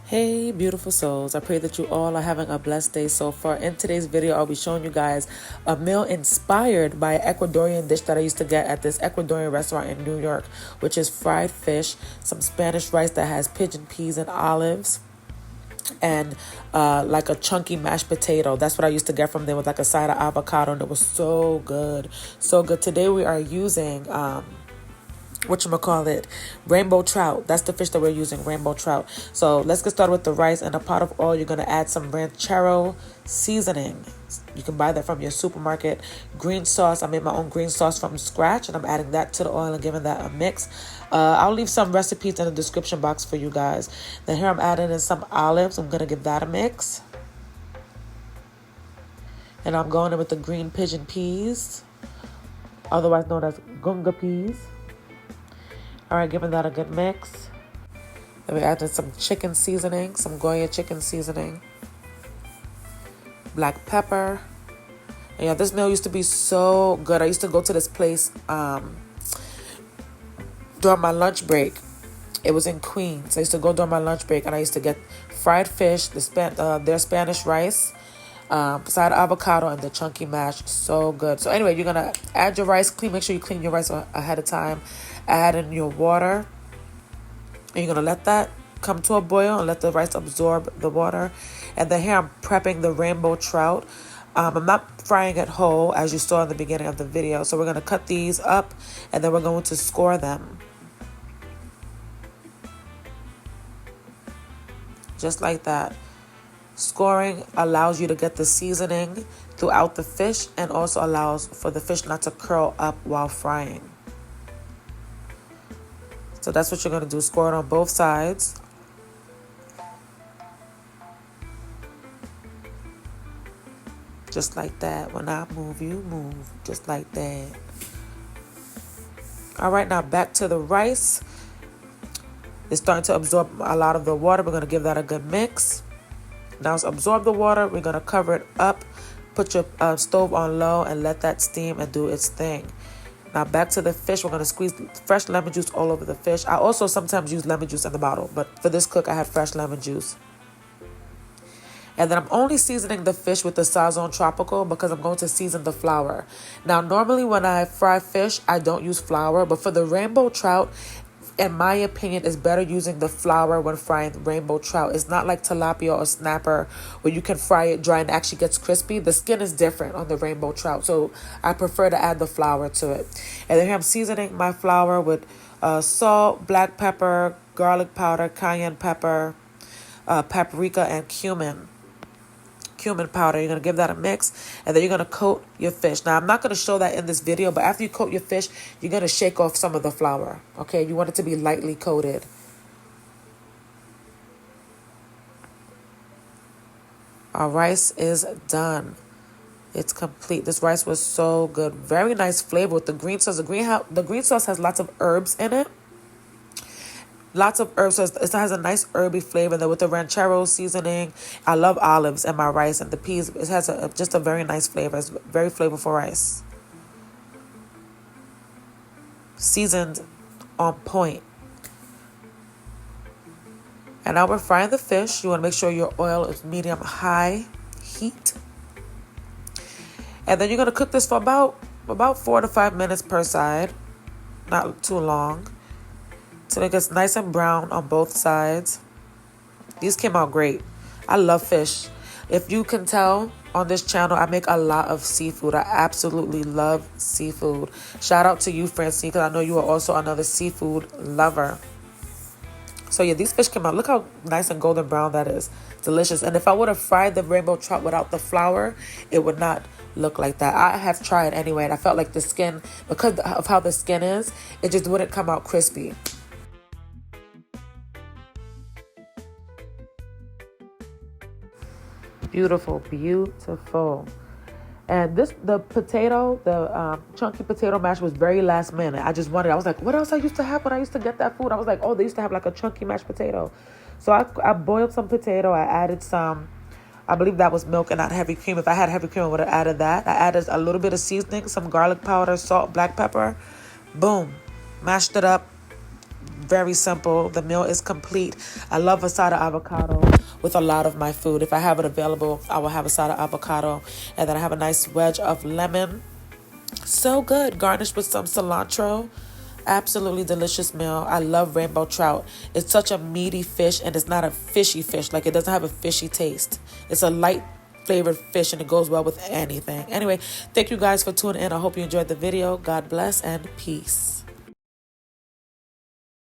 Hey beautiful souls, I pray that you all are having a blessed day so far. In today's video, I'll be showing you guys a meal inspired by an Ecuadorian dish that I used to get at this Ecuadorian restaurant in New York, which is fried fish, some Spanish rice that has pigeon peas and olives, and like a chunky mashed potato. That's what I used to get from them with like a side of avocado, and it was so good. So good. Today we are using whatchamacallit, rainbow trout. That's the fish that we're using, rainbow trout. So let's get started with the rice. In a pot of oil, you're going to add some ranchero seasoning. You can buy that from your supermarket. Green sauce. I made my own green sauce from scratch, and I'm adding that to the oil and giving that a mix. I'll leave some recipes in the description box for you guys. Then here I'm adding in some olives. I'm going to give that a mix. And I'm going in with the green pigeon peas, otherwise known as gunga peas. All right, giving that a good mix. Then we added some chicken seasoning, some Goya chicken seasoning, black pepper. And yeah, this meal used to be so good. I used to go to this place during my lunch break. It was in Queens. I used to go during my lunch break, and I used to get fried fish, their Spanish rice, side avocado, and the chunky mash. So good. So anyway, you're gonna add your rice. Make sure you clean your rice ahead of time. Add in your water, and you're gonna let that come to a boil and let the rice absorb the water. And then here I'm prepping the rainbow trout. I'm not frying it whole, as you saw in the beginning of the video. So we're gonna cut these up, and then we're going to score them. Just like that. Scoring allows you to get the seasoning throughout the fish, and also allows for the fish not to curl up while frying. So that's what you're going to do. Score it on both sides. Just like that. When I move, you move. Just like that. All right, now back to the rice. It's starting to absorb a lot of the water. We're going to give that a good mix. Now it's absorbed the water. We're going to cover it up. Put your stove on low and let that steam and do its thing. Now back to the fish. We're going to squeeze fresh lemon juice all over the fish. I also sometimes use lemon juice in the bottle, but for this cook I had fresh lemon juice. And then I'm only seasoning the fish with the Sazon Tropical because I'm going to season the flour. Now normally when I fry fish, I don't use flour, but for the rainbow trout, in my opinion, it's better using the flour when frying rainbow trout. It's not like tilapia or snapper where you can fry it dry and it actually gets crispy. The skin is different on the rainbow trout, so I prefer to add the flour to it. And then here I'm seasoning my flour with salt, black pepper, garlic powder, cayenne pepper, paprika, and cumin powder. You're going to give that a mix, and then you're going to coat your fish. Now, I'm not going to show that in this video, but after you coat your fish, you're going to shake off some of the flour, okay? You want it to be lightly coated. Our rice is done. It's complete. This rice was so good. Very nice flavor with the green sauce. The green sauce has lots of herbs in it. Lots of herbs, so it has a nice herby flavor. Then with the ranchero seasoning, I love olives in my rice, and the peas. It has just a very nice flavor. It's very flavorful rice, seasoned on point. And now we're frying the fish. You want to make sure your oil is medium high heat, and then you're gonna cook this for about 4 to 5 minutes per side, not too long, till it gets nice and brown on both sides. These came out great. I love fish. If you can tell on this channel, I make a lot of seafood. I absolutely love seafood. Shout out to you, Francine, because I know you are also another seafood lover. So yeah, these fish came out. Look how nice and golden brown that is. Delicious. And if I would have fried the rainbow trout without the flour, it would not look like that. I have tried anyway, and I felt like the skin, because of how the skin is, it just wouldn't come out crispy. Beautiful, beautiful. And the potato, the chunky potato mash was very last minute. I was like, what else I used to have when I used to get that food? I was like, oh, they used to have like a chunky mashed potato. So I boiled some potato. I added some, I believe that was milk and not heavy cream. If I had heavy cream, I would have added that. I added a little bit of seasoning, some garlic powder, salt, black pepper. Boom. Mashed it up. Very simple. The meal is complete. I love a side of avocado with a lot of my food. If I have it available, I will have a side of avocado. And then I have a nice wedge of lemon. So good. Garnished with some cilantro. Absolutely delicious meal. I love rainbow trout. It's such a meaty fish, and it's not a fishy fish. Like, it doesn't have a fishy taste. It's a light flavored fish, and it goes well with anything. Anyway, thank you guys for tuning in. I hope you enjoyed the video. God bless and peace.